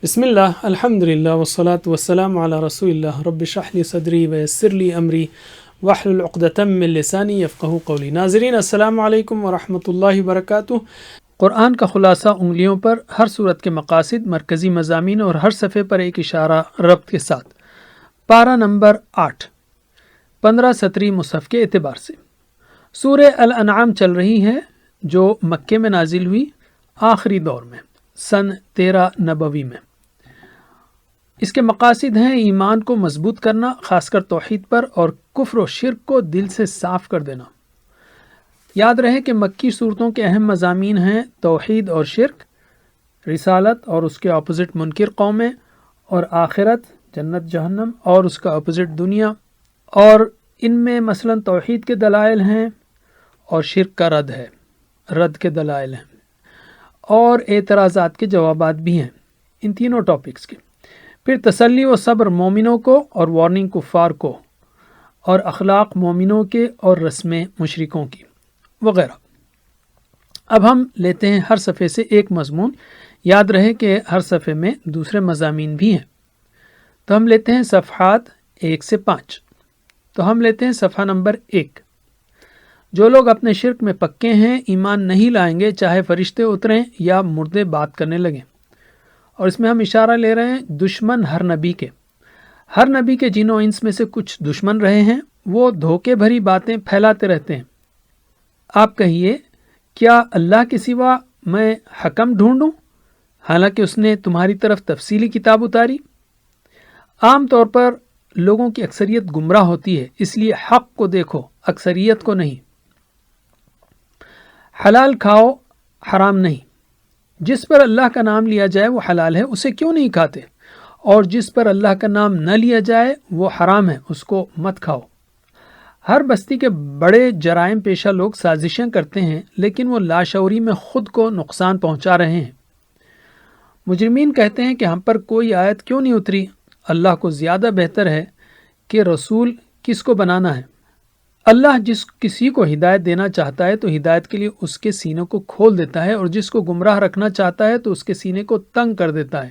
بسم اللہ الحمد للہ والصلاة والسلام علی رسول اللہ رب اشرح لی صدری ویسر لی امری واحلل عقدۃ من لسانی یفقہوا قولی۔ ناظرین السلام علیکم ورحمۃ اللہ وبرکاتہ۔ قرآن کا خلاصہ انگلیوں پر، ہر صورت کے مقاصد، مرکزی مضامین اور ہر صفحے پر ایک اشارہ ربط کے ساتھ۔ پارہ نمبر 8، 15 سطری مصحف کے اعتبار سے۔ سورہ الانعام چل رہی ہے جو مکے میں نازل ہوئی آخری دور میں، سن 13 نبوی میں۔ اس کے مقاصد ہیں ایمان کو مضبوط کرنا، خاص کر توحید پر، اور کفر و شرک کو دل سے صاف کر دینا۔ یاد رہے کہ مکی صورتوں کے اہم مضامین ہیں توحید اور شرک، رسالت اور اس کے اپوزٹ منکر قومیں، اور آخرت، جنت جہنم، اور اس کا اپوزٹ دنیا، اور ان میں مثلا توحید کے دلائل ہیں اور شرک کا رد کے دلائل ہیں، اور اعتراضات کے جوابات بھی ہیں ان تینوں ٹاپکس کے۔ پھر تسلی و صبر مومنوں کو اور وارننگ کفار کو، اور اخلاق مومنوں کے اور رسمیں مشرکوں کی وغیرہ۔ اب ہم لیتے ہیں ہر صفحے سے ایک مضمون۔ یاد رہے کہ ہر صفحے میں دوسرے مضامین بھی ہیں۔ تو ہم لیتے ہیں صفحات 1 سے 5۔ تو ہم لیتے ہیں صفحہ نمبر 1۔ جو لوگ اپنے شرک میں پکے ہیں، ایمان نہیں لائیں گے چاہے فرشتے اتریں یا مردے بات کرنے لگیں۔ اور اس میں ہم اشارہ لے رہے ہیں دشمن ہر نبی کے جن و انس میں سے کچھ دشمن رہے ہیں، وہ دھوکے بھری باتیں پھیلاتے رہتے ہیں۔ آپ کہیے، کیا اللہ کے سوا میں حکم ڈھونڈوں حالانکہ اس نے تمہاری طرف تفصیلی کتاب اتاری؟ عام طور پر لوگوں کی اکثریت گمراہ ہوتی ہے، اس لیے حق کو دیکھو، اکثریت کو نہیں۔ حلال کھاؤ، حرام نہیں۔ جس پر اللہ کا نام لیا جائے وہ حلال ہے، اسے کیوں نہیں کھاتے؟ اور جس پر اللہ کا نام نہ لیا جائے وہ حرام ہے، اس کو مت کھاؤ۔ ہر بستی کے بڑے جرائم پیشہ لوگ سازشیں کرتے ہیں، لیکن وہ لاشعوری میں خود کو نقصان پہنچا رہے ہیں۔ مجرمین کہتے ہیں کہ ہم پر کوئی آیت کیوں نہیں اتری؟ اللہ کو زیادہ بہتر ہے کہ رسول کس کو بنانا ہے۔ اللہ جس کسی کو ہدایت دینا چاہتا ہے تو ہدایت کے لیے اس کے سینے کو کھول دیتا ہے، اور جس کو گمراہ رکھنا چاہتا ہے تو اس کے سینے کو تنگ کر دیتا ہے۔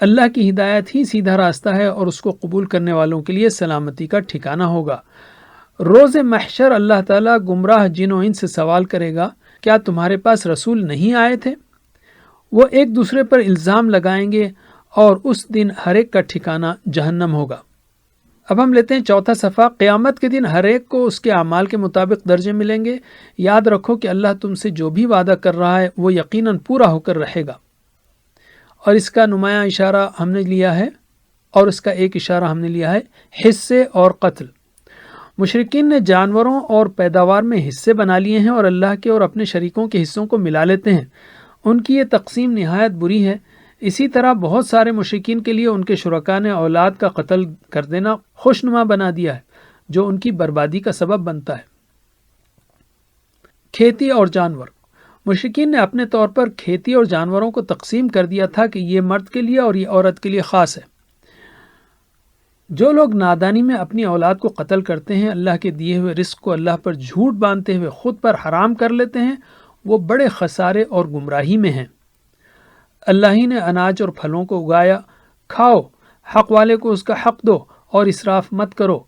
اللہ کی ہدایت ہی سیدھا راستہ ہے، اور اس کو قبول کرنے والوں کے لیے سلامتی کا ٹھکانہ ہوگا۔ روز محشر اللہ تعالیٰ گمراہ جن و انس سے سوال کرے گا، کیا تمہارے پاس رسول نہیں آئے تھے؟ وہ ایک دوسرے پر الزام لگائیں گے، اور اس دن ہر ایک کا ٹھکانہ جہنم ہوگا۔ اب ہم لیتے ہیں چوتھا صفحہ۔ قیامت کے دن ہر ایک کو اس کے اعمال کے مطابق درجے ملیں گے۔ یاد رکھو کہ اللہ تم سے جو بھی وعدہ کر رہا ہے وہ یقیناً پورا ہو کر رہے گا۔ اور اس کا نمایاں اشارہ ہم نے لیا ہے، اور اس کا ایک اشارہ ہم نے لیا ہے حصے اور قتل۔ مشرکین نے جانوروں اور پیداوار میں حصے بنا لیے ہیں، اور اللہ کے اور اپنے شریکوں کے حصوں کو ملا لیتے ہیں۔ ان کی یہ تقسیم نہایت بری ہے۔ اسی طرح بہت سارے مشرکین کے لیے ان کے شرکاء نے اولاد کا قتل کر دینا خوشنما بنا دیا ہے، جو ان کی بربادی کا سبب بنتا ہے۔ کھیتی اور جانور۔ مشرکین نے اپنے طور پر کھیتی اور جانوروں کو تقسیم کر دیا تھا کہ یہ مرد کے لیے اور یہ عورت کے لیے خاص ہے۔ جو لوگ نادانی میں اپنی اولاد کو قتل کرتے ہیں، اللہ کے دیے ہوئے رزق کو اللہ پر جھوٹ باندھتے ہوئے خود پر حرام کر لیتے ہیں، وہ بڑے خسارے اور گمراہی میں ہیں۔ اللہ ہی نے اناج اور پھلوں کو اگایا، کھاؤ، حق والے کو اس کا حق دو، اور اسراف مت کرو۔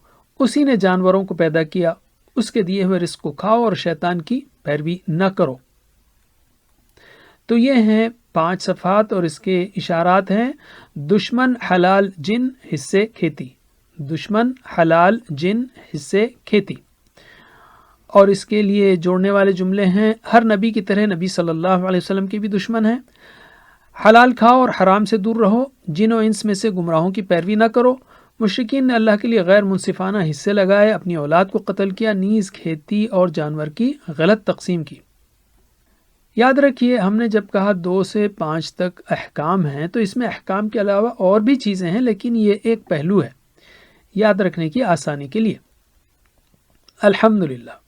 اسی نے جانوروں کو پیدا کیا، اس کے دیے ہوئے رزق کو کھاؤ اور شیطان کی پیروی نہ کرو۔ تو یہ ہیں 5 صفحات، اور اس کے اشارات ہیں دشمن حلال جن حصے کھیتی، دشمن حلال جن حصے کھیتی۔ اور اس کے لیے جوڑنے والے جملے ہیں ہر نبی کی طرح نبی صلی اللہ علیہ وسلم کے بھی دشمن ہیں۔ حلال کھاؤ اور حرام سے دور رہو، جن و انس میں سے گمراہوں کی پیروی نہ کرو۔ مشرکین نے اللہ کے لیے غیر منصفانہ حصے لگائے، اپنی اولاد کو قتل کیا، نیز کھیتی اور جانور کی غلط تقسیم کی۔ یاد رکھیے، ہم نے جب کہا 2 سے 5 تک احکام ہیں، تو اس میں احکام کے علاوہ اور بھی چیزیں ہیں، لیکن یہ ایک پہلو ہے یاد رکھنے کی آسانی کے لیے۔ الحمدللہ۔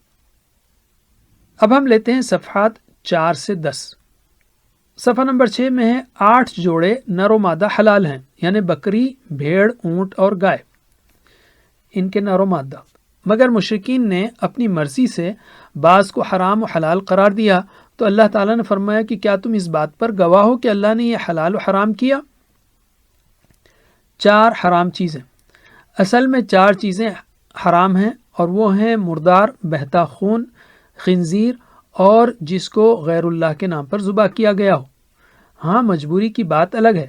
اب ہم لیتے ہیں صفحات 4 سے 10۔ صفحہ نمبر 6 میں ہے 8 جوڑے نر و مادہ حلال ہیں، یعنی بکری، بھیڑ، اونٹ اور گائے، ان کے نر و مادہ۔ مگر مشرکین نے اپنی مرضی سے بعض کو حرام و حلال قرار دیا، تو اللہ تعالیٰ نے فرمایا کہ کیا تم اس بات پر گواہ ہو کہ اللہ نے یہ حلال و حرام کیا؟ 4 حرام چیزیں. اصل میں 4 چیزیں حرام ہیں اور وہ ہیں مردار، بہتا خون، خنزیر اور جس کو غیر اللہ کے نام پر ذبح کیا گیا ہو. ہاں مجبوری کی بات الگ ہے.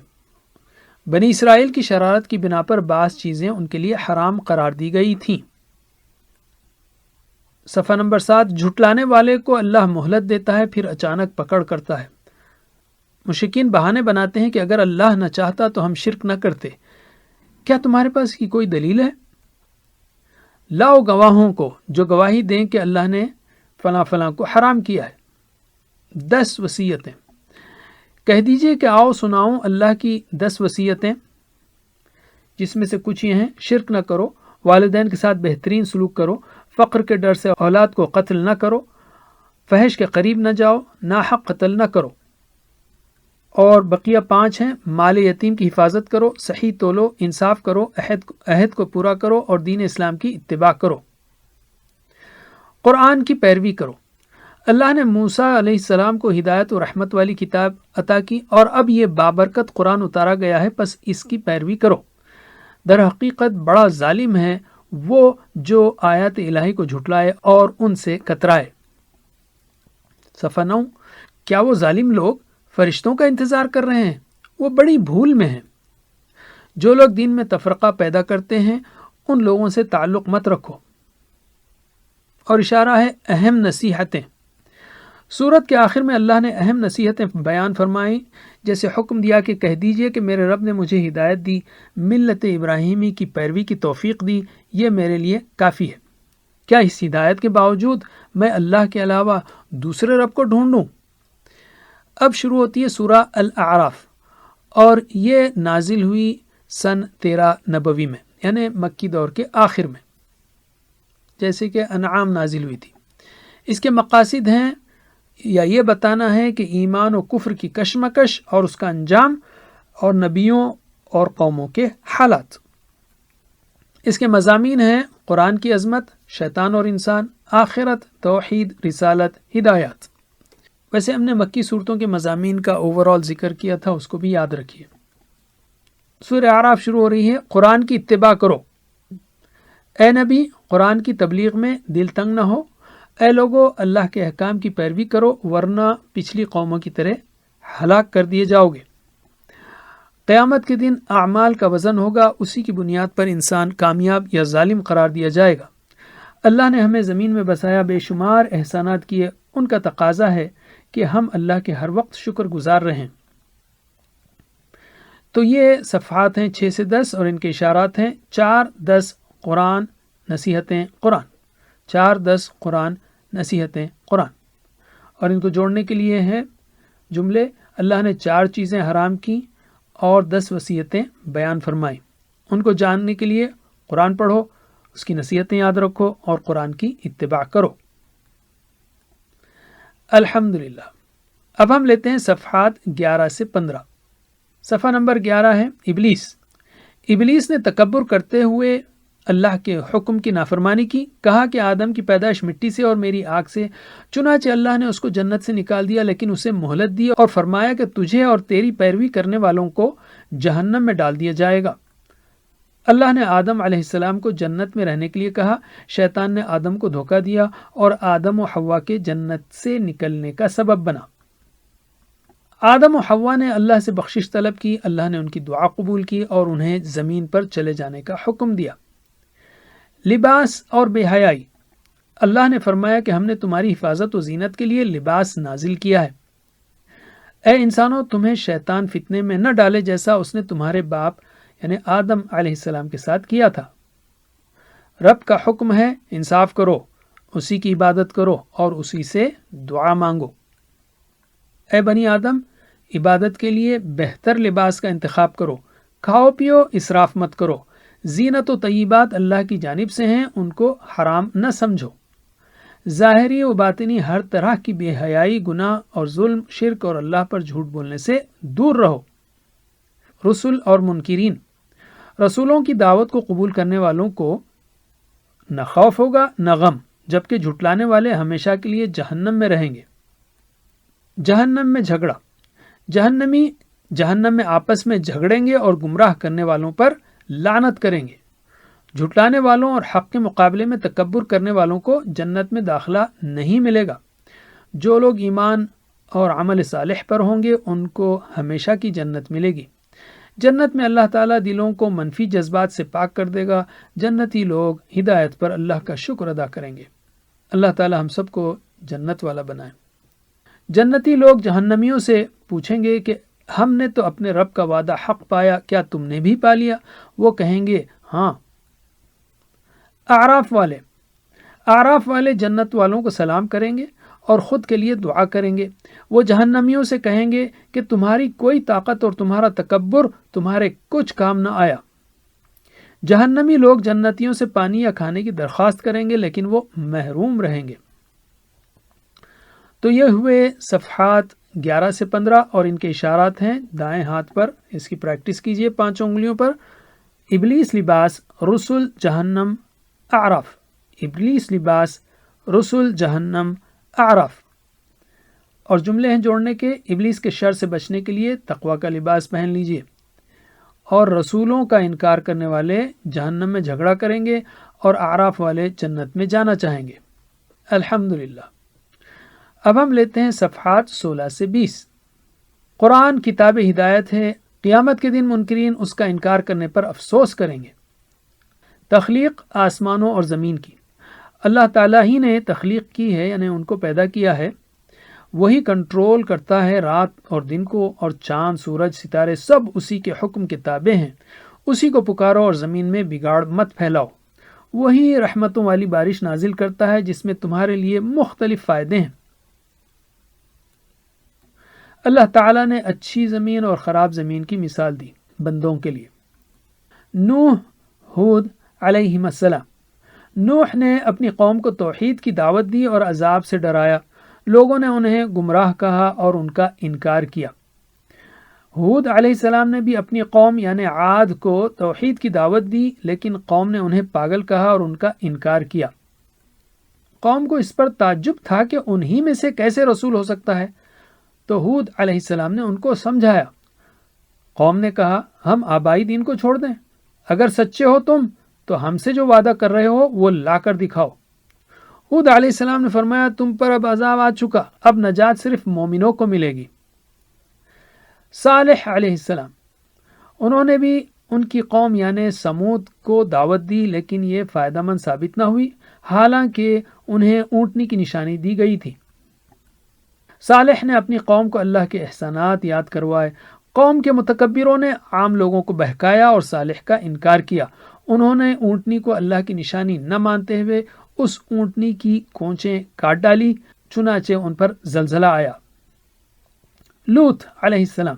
بنی اسرائیل کی شرارت کی بنا پر بعض چیزیں ان کے لیے حرام قرار دی گئی تھیں. صفحہ نمبر 7. جھٹلانے والے کو اللہ مہلت دیتا ہے پھر اچانک پکڑ کرتا ہے. مشرکین بہانے بناتے ہیں کہ اگر اللہ نہ چاہتا تو ہم شرک نہ کرتے. کیا تمہارے پاس کی کوئی دلیل ہے؟ لاؤ گواہوں کو جو گواہی دیں کہ اللہ نے فلاں فلاں کو حرام کیا ہے. 10 وصیتیں. کہہ دیجئے کہ آؤ سناؤں اللہ کی 10 وصیتیں، جس میں سے کچھ یہ ہیں: شرک نہ کرو، والدین کے ساتھ بہترین سلوک کرو، فقر کے ڈر سے اولاد کو قتل نہ کرو، فحش کے قریب نہ جاؤ، ناحق قتل نہ کرو. اور بقیہ 5 ہیں: مال یتیم کی حفاظت کرو، صحیح تولو، انصاف کرو، عہد کو پورا کرو اور دین اسلام کی اتباع کرو. قرآن کی پیروی کرو. اللہ نے موسیٰ علیہ السلام کو ہدایت و رحمت والی کتاب عطا کی اور اب یہ بابرکت قرآن اتارا گیا ہے، پس اس کی پیروی کرو. در حقیقت بڑا ظالم ہے وہ جو آیات الہی کو جھٹلائے اور ان سے کترائے. صفحہ 9. کیا وہ ظالم لوگ فرشتوں کا انتظار کر رہے ہیں؟ وہ بڑی بھول میں ہیں. جو لوگ دین میں تفرقہ پیدا کرتے ہیں ان لوگوں سے تعلق مت رکھو. اور اشارہ ہے اہم نصیحتیں. سورت کے آخر میں اللہ نے اہم نصیحتیں بیان فرمائی، جیسے حکم دیا کہ کہہ دیجئے کہ میرے رب نے مجھے ہدایت دی، ملت ابراہیمی کی پیروی کی توفیق دی، یہ میرے لیے کافی ہے. کیا اس ہدایت کے باوجود میں اللہ کے علاوہ دوسرے رب کو ڈھونڈوں؟ اب شروع ہوتی ہے سورہ الاعراف، اور یہ نازل ہوئی سن 13 نبوی میں، یعنی مکی دور کے آخر میں، جیسے کہ انعام نازل ہوئی تھی. اس کے مقاصد ہیں یا یہ بتانا ہے کہ ایمان و کفر کی کشمکش اور اس کا انجام، اور نبیوں اور قوموں کے حالات. اس کے مضامین ہیں قرآن کی عظمت، شیطان اور انسان، آخرت، توحید، رسالت، ہدایات. ویسے ہم نے مکی صورتوں کے مضامین کا اوورال ذکر کیا تھا، اس کو بھی یاد رکھیے. سورہ اعراف شروع ہو رہی ہے: قرآن کی اتباع کرو. اے نبی، قرآن کی تبلیغ میں دل تنگ نہ ہو. اے لوگو، اللہ کے احکام کی پیروی کرو ورنہ پچھلی قوموں کی طرح ہلاک کر دیے جاؤ گے. قیامت کے دن اعمال کا وزن ہوگا، اسی کی بنیاد پر انسان کامیاب یا ظالم قرار دیا جائے گا. اللہ نے ہمیں زمین میں بسایا، بے شمار احسانات کیے، ان کا تقاضا ہے کہ ہم اللہ کے ہر وقت شکر گزار رہیں. تو یہ صفحات ہیں 6 سے 10 اور ان کے اشارات ہیں 4، 10 قرآن، نصیحتیں قرآن. 4، 10 قرآن، نصیحتیں قرآن. اور ان کو جوڑنے کے لیے ہیں جملے: اللہ نے 4 چیزیں حرام کی اور 10 وصیتیں بیان فرمائی. ان کو جاننے کے لیے قرآن پڑھو، اس کی نصیحتیں یاد رکھو اور قرآن کی اتباع کرو. الحمدللہ. اب ہم لیتے ہیں صفحات 11 سے 15. صفحہ نمبر 11 ہے ابلیس. ابلیس نے تکبر کرتے ہوئے اللہ کے حکم کی نافرمانی کی. کہا کہ آدم کی پیدائش مٹی سے اور میری آگ سے، چنانچہ اللہ نے اس کو جنت سے نکال دیا، لیکن اسے مہلت دی اور فرمایا کہ تجھے اور تیری پیروی کرنے والوں کو جہنم میں ڈال دیا جائے گا. اللہ نے آدم علیہ السلام کو جنت میں رہنے کے لیے کہا. شیطان نے آدم کو دھوکہ دیا اور آدم و حوا کے جنت سے نکلنے کا سبب بنا. آدم و حوا نے اللہ سے بخشش طلب کی، اللہ نے ان کی دعا قبول کی اور انہیں زمین پر چلے جانے کا حکم دیا. لباس اور بے حیائی. اللہ نے فرمایا کہ ہم نے تمہاری حفاظت و زینت کے لیے لباس نازل کیا ہے. اے انسانوں، تمہیں شیطان فتنے میں نہ ڈالے جیسا اس نے تمہارے باپ یعنی آدم علیہ السلام کے ساتھ کیا تھا. رب کا حکم ہے انصاف کرو، اسی کی عبادت کرو اور اسی سے دعا مانگو. اے بنی آدم، عبادت کے لیے بہتر لباس کا انتخاب کرو. کھاؤ پیو، اسراف مت کرو. زینت و طیبات اللہ کی جانب سے ہیں، ان کو حرام نہ سمجھو. ظاہری و باطنی ہر طرح کی بے حیائی، گناہ اور ظلم، شرک اور اللہ پر جھوٹ بولنے سے دور رہو. رسل اور منکرین. رسولوں کی دعوت کو قبول کرنے والوں کو نہ خوف ہوگا نہ غم، جبکہ جھٹلانے والے ہمیشہ کے لیے جہنم میں رہیں گے. جہنم میں جھگڑا. جہنمی جہنم میں آپس میں جھگڑیں گے اور گمراہ کرنے والوں پر لعنت کریں گے۔ جھٹلانے والوں اور حق کے مقابلے میں تکبر کرنے والوں کو جنت میں داخلہ نہیں ملے گا۔ جو لوگ ایمان اور عمل صالح پر ہوں گے ان کو ہمیشہ کی جنت ملے گی۔ جنت میں اللہ تعالیٰ دلوں کو منفی جذبات سے پاک کر دے گا۔ جنتی لوگ ہدایت پر اللہ کا شکر ادا کریں گے۔ اللہ تعالیٰ ہم سب کو جنت والا بنائے۔ جنتی لوگ جہنمیوں سے پوچھیں گے کہ ہم نے تو اپنے رب کا وعدہ حق پایا، کیا تم نے بھی پا لیا؟ وہ کہیں گے ہاں۔ اعراف والے جنت والوں کو سلام کریں گے اور خود کے لیے دعا کریں گے۔ وہ جہنمیوں سے کہیں گے کہ تمہاری کوئی طاقت اور تمہارا تکبر تمہارے کچھ کام نہ آیا۔ جہنمی لوگ جنتیوں سے پانی یا کھانے کی درخواست کریں گے لیکن وہ محروم رہیں گے۔ تو یہ ہوئے صفحات 11 سے 15 اور ان کے اشارات ہیں دائیں ہاتھ پر، اس کی پریکٹس کیجئے 5 انگلیوں پر۔ ابلیس لباس، رسل، جہنم، اعراف۔ ابلیس لباس، رسل، جہنم، اعراف۔ اور جملے ہیں جوڑنے کے، ابلیس کے شر سے بچنے کے لیے تقوی کا لباس پہن لیجئے، اور رسولوں کا انکار کرنے والے جہنم میں جھگڑا کریں گے اور اعراف والے جنت میں جانا چاہیں گے۔ الحمدللہ۔ اب ہم لیتے ہیں صفحات 16 سے 20۔ قرآن کتاب ہدایت ہے، قیامت کے دن منکرین اس کا انکار کرنے پر افسوس کریں گے۔ تخلیق آسمانوں اور زمین کی، اللہ تعالیٰ ہی نے تخلیق کی ہے، یعنی ان کو پیدا کیا ہے۔ وہی کنٹرول کرتا ہے رات اور دن کو، اور چاند، سورج، ستارے سب اسی کے حکم کے تابع ہیں۔ اسی کو پکارو اور زمین میں بگاڑ مت پھیلاؤ۔ وہی رحمتوں والی بارش نازل کرتا ہے جس میں تمہارے لیے مختلف فائدے ہیں۔ اللہ تعالیٰ نے اچھی زمین اور خراب زمین کی مثال دی بندوں کے لیے۔ نوح، ہود علیہم السلام۔ نوح نے اپنی قوم کو توحید کی دعوت دی اور عذاب سے ڈرایا۔ لوگوں نے انہیں گمراہ کہا اور ان کا انکار کیا۔ ہود علیہ السلام نے بھی اپنی قوم یعنی عاد کو توحید کی دعوت دی، لیکن قوم نے انہیں پاگل کہا اور ان کا انکار کیا۔ قوم کو اس پر تعجب تھا کہ انہی میں سے کیسے رسول ہو سکتا ہے، تو ہود علیہ السلام نے ان کو سمجھایا۔ قوم نے کہا ہم آبائی دین کو چھوڑ دیں؟ اگر سچے ہو تم تو ہم سے جو وعدہ کر رہے ہو وہ لا کر دکھاؤ۔ ہود علیہ السلام نے فرمایا تم پر اب عذاب آ چکا، اب نجات صرف مومنوں کو ملے گی۔ صالح علیہ السلام، انہوں نے بھی ان کی قوم یعنی سمود کو دعوت دی، لیکن یہ فائدہ مند ثابت نہ ہوئی، حالانکہ انہیں اونٹنی کی نشانی دی گئی تھی۔ صالح نے اپنی قوم کو اللہ کے احسانات یاد کروائے۔ قوم کے متکبروں نے عام لوگوں کو بہکایا اور صالح کا انکار کیا۔ انہوں نے اونٹنی کو اللہ کی نشانی نہ مانتے ہوئے اس اونٹنی کی کونچیں کاٹ ڈالی، چنانچہ ان پر زلزلہ آیا۔ لوط علیہ السلام،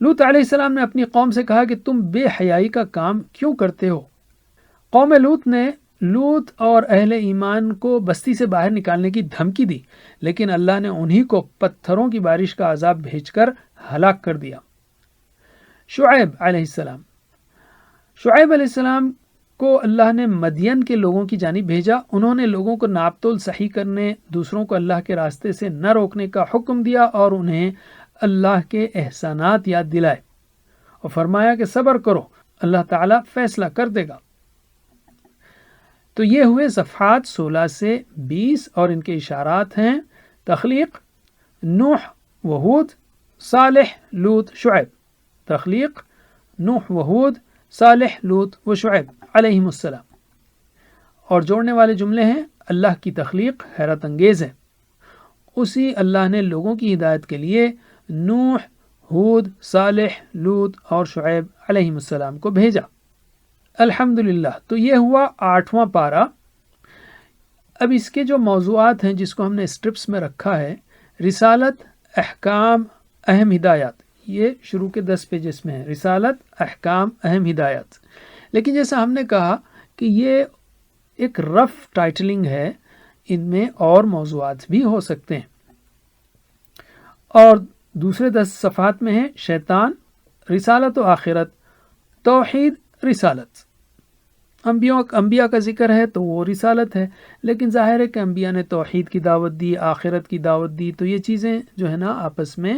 لوط علیہ السلام نے اپنی قوم سے کہا کہ تم بے حیائی کا کام کیوں کرتے ہو؟ قوم لوط نے لوط اور اہل ایمان کو بستی سے باہر نکالنے کی دھمکی دی، لیکن اللہ نے انہی کو پتھروں کی بارش کا عذاب بھیج کر ہلاک کر دیا۔ شعیب علیہ السلام، شعیب علیہ السلام کو اللہ نے مدین کے لوگوں کی جانب بھیجا۔ انہوں نے لوگوں کو ناپ تول صحیح کرنے، دوسروں کو اللہ کے راستے سے نہ روکنے کا حکم دیا اور انہیں اللہ کے احسانات یاد دلائے اور فرمایا کہ صبر کرو، اللہ تعالیٰ فیصلہ کر دے گا۔ تو یہ ہوئے صفحات 16 سے 20 اور ان کے اشارات ہیں تخلیق، نوح و ہود، صالح، لوط، شعیب۔ تخلیق، نوح و ہود، صالح، لوط و شعیب علیہم السلام۔ اور جوڑنے والے جملے ہیں اللہ کی تخلیق حیرت انگیز ہے، اسی اللہ نے لوگوں کی ہدایت کے لیے نوح، ہود، صالح، لوط اور شعیب علیہم السلام کو بھیجا۔ الحمدللہ۔ تو یہ ہوا 8واں پارہ۔ اب اس کے جو موضوعات ہیں جس کو ہم نے اسٹرپس میں رکھا ہے، رسالت، احکام، اہم ہدایات، یہ شروع کے 10 پیجز میں ہے، رسالت، احکام، اہم ہدایات۔ لیکن جیسا ہم نے کہا کہ یہ ایک رف ٹائٹلنگ ہے، ان میں اور موضوعات بھی ہو سکتے ہیں۔ اور دوسرے 10 صفحات میں ہیں شیطان، رسالت و آخرت، توحید، رسالت۔ انبیاء کا ذکر ہے تو وہ رسالت ہے، لیکن ظاہر ہے کہ انبیاء نے توحید کی دعوت دی، آخرت کی دعوت دی، تو یہ چیزیں جو ہے نا آپس میں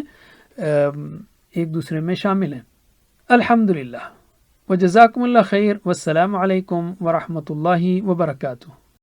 ایک دوسرے میں شامل ہیں۔ الحمدللہ۔ وجزاکم اللہ خیر، والسلام علیکم ورحمۃ اللہ وبرکاتہ.